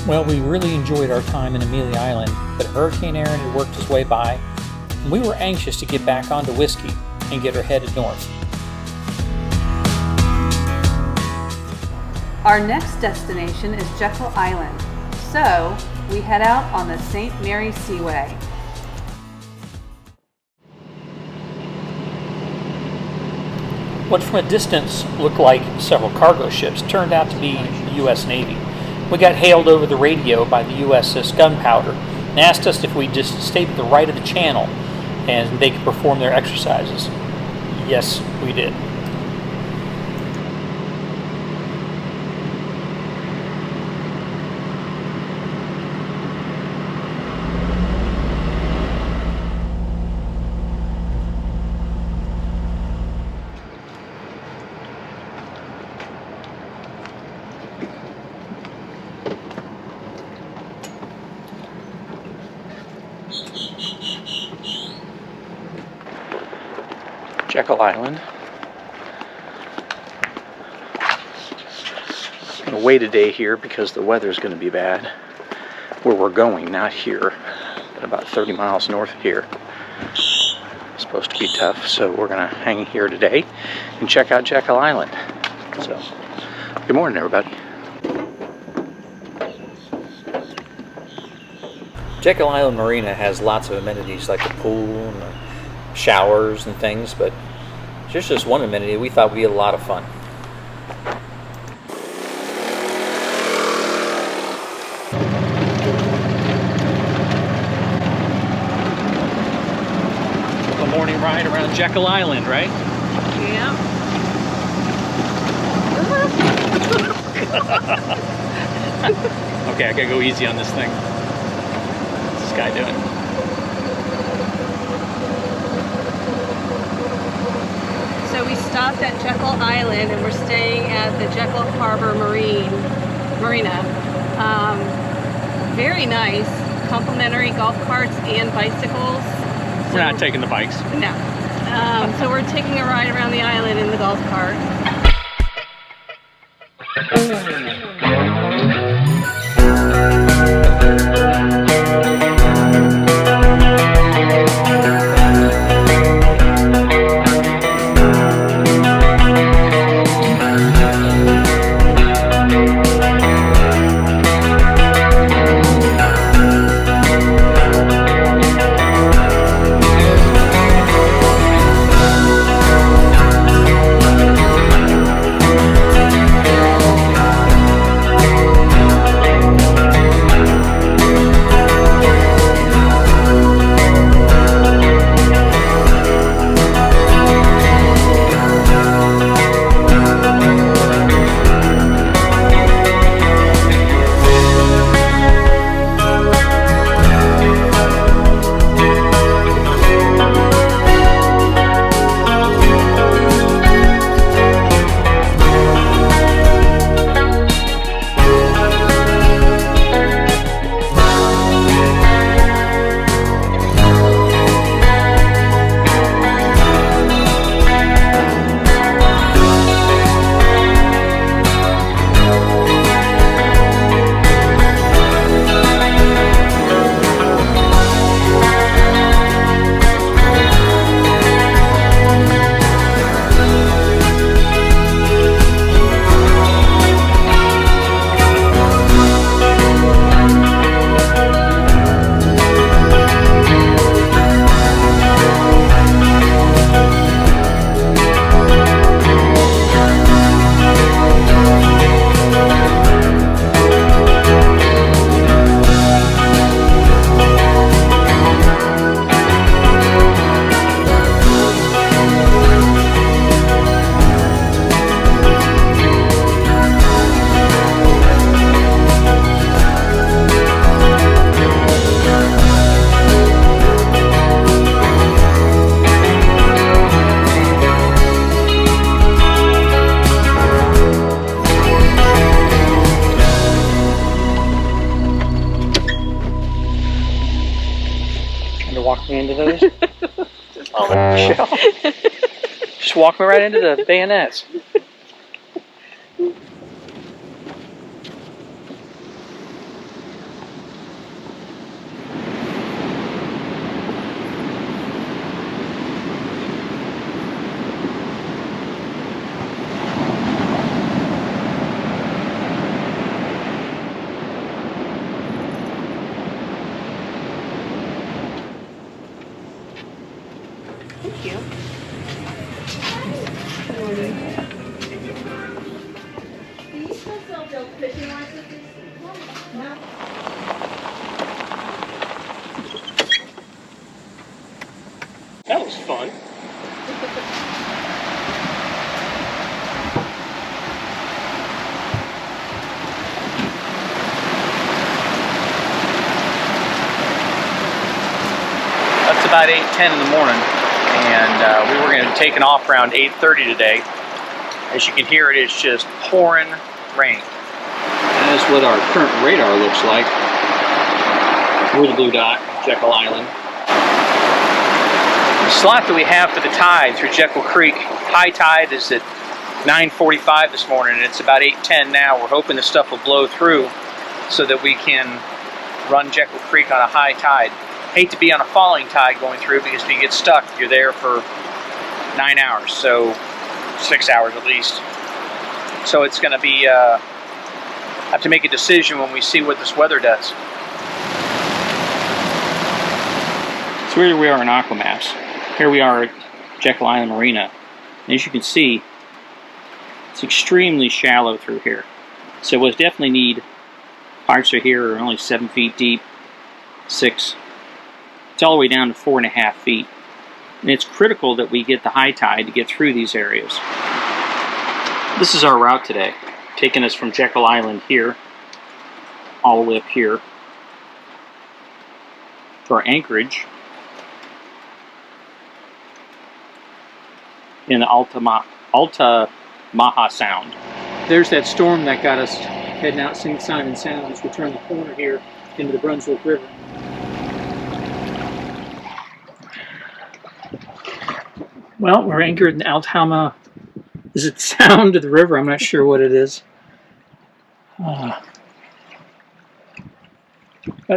Well, we really enjoyed our time in Amelia Island, but Hurricane Aaron had worked his way by, and we were anxious to get back onto Whiskey and get her headed north. Our next destination is Jekyll Island, so we head out on the St. Mary Seaway. What from a distance looked like several cargo ships turned out to be the U.S. Navy. We got hailed over the radio by the USS Gunpowder and asked us if we'd just stay to the right of the channel and they could perform their exercises. Yes, we did. Jekyll Island. I'm going to wait a day here because the weather's going to be bad. Where we're going, not here, but about 30 miles north of here. It's supposed to be tough, so we're going to hang here today and check out Jekyll Island. So, good morning, everybody. Jekyll Island Marina has lots of amenities like the pool and the showers and things, but there's just one amenity we thought would be a lot of fun. A morning ride around Jekyll Island, right? Yeah. Okay, I gotta go easy on this thing. What's this guy doing? So we stopped at Jekyll Island and we're staying at the Jekyll Harbor Marina. Very nice, complimentary golf carts and bicycles. So We're not taking the bikes. No. So we're taking a ride around the island in the golf cart. Walk me into those? Oh, Michelle. Just walk me right into the bayonets. about 8:10 in the morning, and we were going to be taking off around 8:30 today. As you can hear, it is just pouring rain. And that's what our current radar looks like. We're the blue dot, Jekyll Island. The slot that we have for the tide through Jekyll Creek, high tide is at 9:45 this morning, and it's about 8:10 now. We're hoping the stuff will blow through so that we can run Jekyll Creek on a high tide. Hate to be on a falling tide going through, because if you get stuck, you're there for 9 hours, so 6 hours at least. So it's going to be, have to make a decision when we see what this weather does. So here we are in Aqua Maps. Here we are at Jekyll Island Marina. And as you can see, it's extremely shallow through here. So we'll definitely need, parts are here are only 7 feet deep, 6. It's all the way down to 4.5 feet. And it's critical that we get the high tide to get through these areas. This is our route today, taking us from Jekyll Island here, all the way up here, to our anchorage in the Altamaha Sound. There's that storm that got us heading out St. Simon Sound as we turn the corner here into the Brunswick River. Well, we're anchored in Altamaha. Is it the sound of the river? I'm not sure what it is. About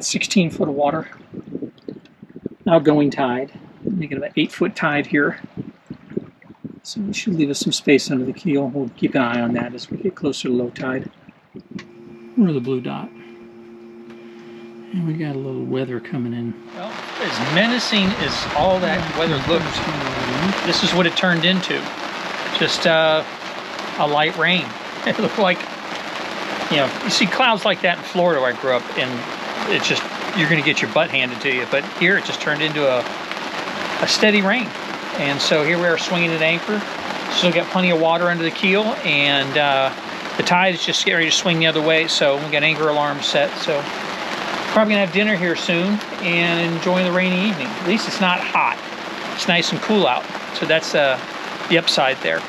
16 foot of water. Outgoing tide. Making about 8 foot tide here. So we should leave us some space under the keel. We'll keep an eye on that as we get closer to low tide. We're the blue dot. And we got a little weather coming in. Well, as menacing as all that weather looked, this is what it turned into. Just a light rain. It looked like, you know, you see clouds like that in Florida where I grew up, and it's just, you're going to get your butt handed to you. But here it just turned into a steady rain. And so here we are swinging at anchor. Still got plenty of water under the keel, and the tide is just getting ready to swing the other way. So we got anchor alarm set. So probably gonna have dinner here soon and enjoying the rainy evening. At least it's not hot. It's nice and cool out. So that's the upside there.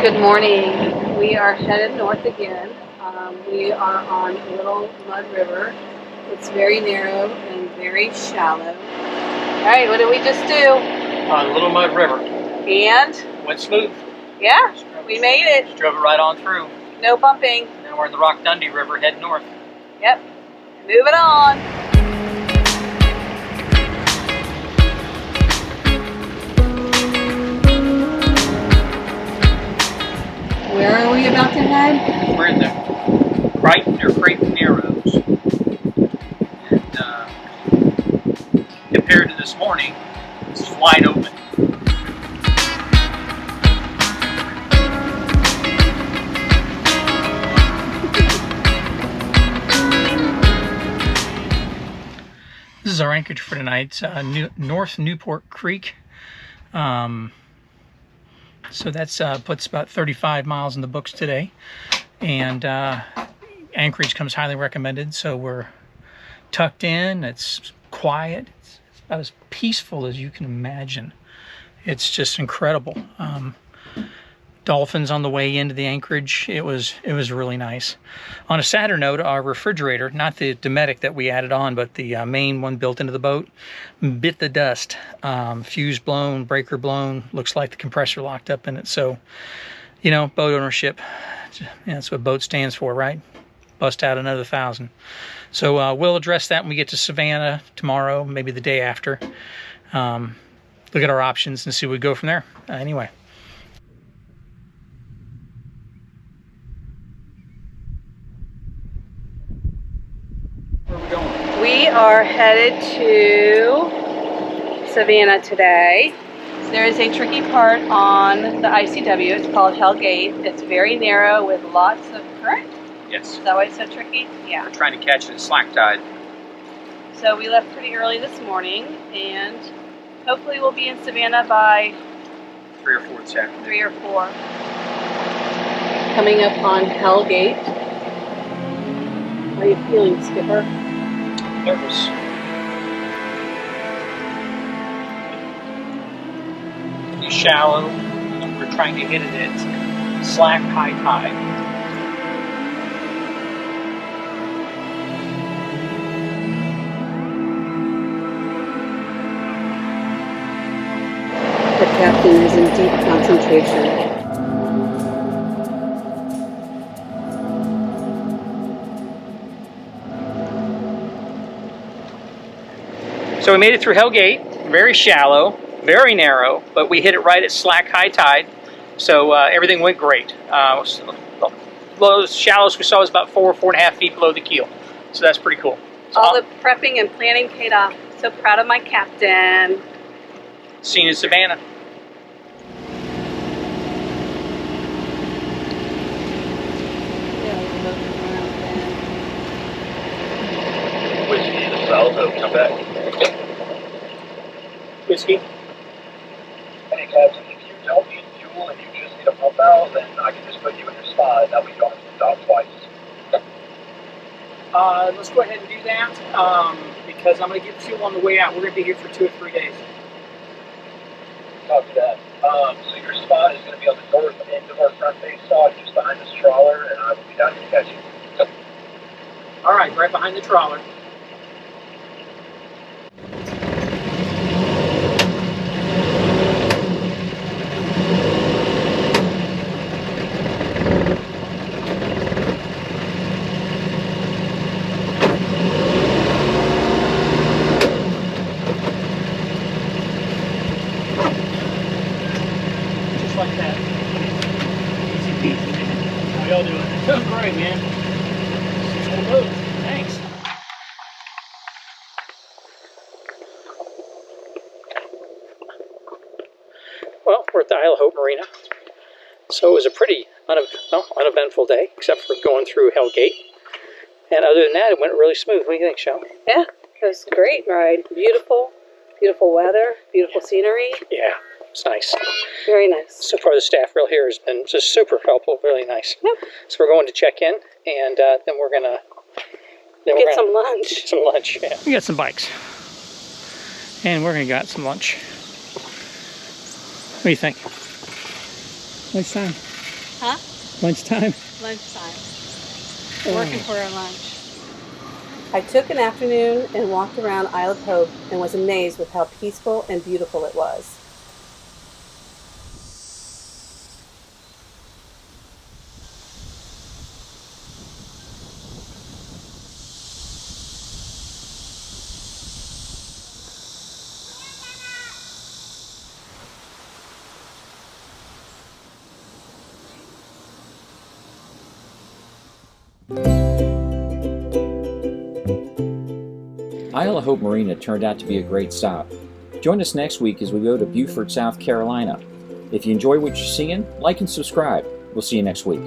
Good morning. We are headed north again. We are on Little Mud River. It's very narrow and very shallow. All right, what did we just do? On Little Mud River. And? Went smooth. Yeah, we made it. Just drove it right on through. No bumping. Now we're in the Rock Dundee River, heading north. Yep. Moving on. Where are we about to head? We're in the Crichton or Creighton Narrows. And compared to this morning, this is wide open. This is our anchorage for tonight, North Newport Creek. So that's puts about 35 miles in the books today, and anchorage comes highly recommended. So we're tucked in, it's quiet, it's about as peaceful as you can imagine. It's just incredible. Dolphins on the way into the anchorage. It was really nice. On a sadder note, our refrigerator, not the Dometic that we added on, but the main one built into the boat, bit the dust. Fuse blown, breaker blown. Looks like the compressor locked up in it. So, you know, boat ownership, that's what boat stands for, right? Bust out another 1,000. So we'll address that when we get to Savanah tomorrow, maybe the day after. Look at our options and see where we go from there. Anyway. We are headed to Savanah today. There is a tricky part on the ICW. It's called Hellgate. It's very narrow with lots of current. Yes. Is that why it's so tricky? Yeah. We're trying to catch it at slack tide. So we left pretty early this morning, and hopefully we'll be in Savanah by 3 or 4 this afternoon. 3 or 4. Coming up on Hellgate. How are you feeling, Skipper? Nervous. shallow. We're trying to hit it at slack high tide. The captain is in deep concentration. So we made it through Hellgate, very shallow, very narrow, but we hit it right at slack high tide, so everything went great. The lowest, shallowest we saw was about 4.5 feet below the keel, so that's pretty cool. So All the prepping and planning paid off. So proud of my captain. see you in Savanah. Whiskey in the south, so come back. Whiskey? Hey, Captain, if you don't need fuel and you just need a pump out, then I can just put you in your spot. That way you don't have to dock twice. Let's go ahead and do that, because I'm going to get fuel on the way out. We're going to be here for 2 or 3 days. Copy that. So your spot is going to be on the north end of our front face dock, just behind this trawler, and I will be down to catch you. All right, right behind the trawler. Just like that. Easy peasy, man. How y'all doing? Doing great, man. Thanks. Well, we're at the Isle of Hope Marina. So it was a pretty uneventful day, except for going through Hellgate. And other than that, it went really smooth. What do you think, Shell? Yeah, it was a great ride. Beautiful, beautiful weather, beautiful scenery. Yeah, it's nice. Very nice. So far, the staff real here has been just super helpful, really nice. Yep. So we're going to check in, and then we're gonna Get some lunch. Some lunch. Yeah. We got some bikes, and we're gonna get some lunch. What do you think? Lunchtime. Huh? Lunchtime. Lunchtime. We're working for our lunch. I took an afternoon and walked around Isle of Hope and was amazed with how peaceful and beautiful it was. Isle of Hope Marina turned out to be a great stop. Join us next week as we go to Beaufort, South Carolina. If you enjoy what you're seeing, like and subscribe. We'll see you next week.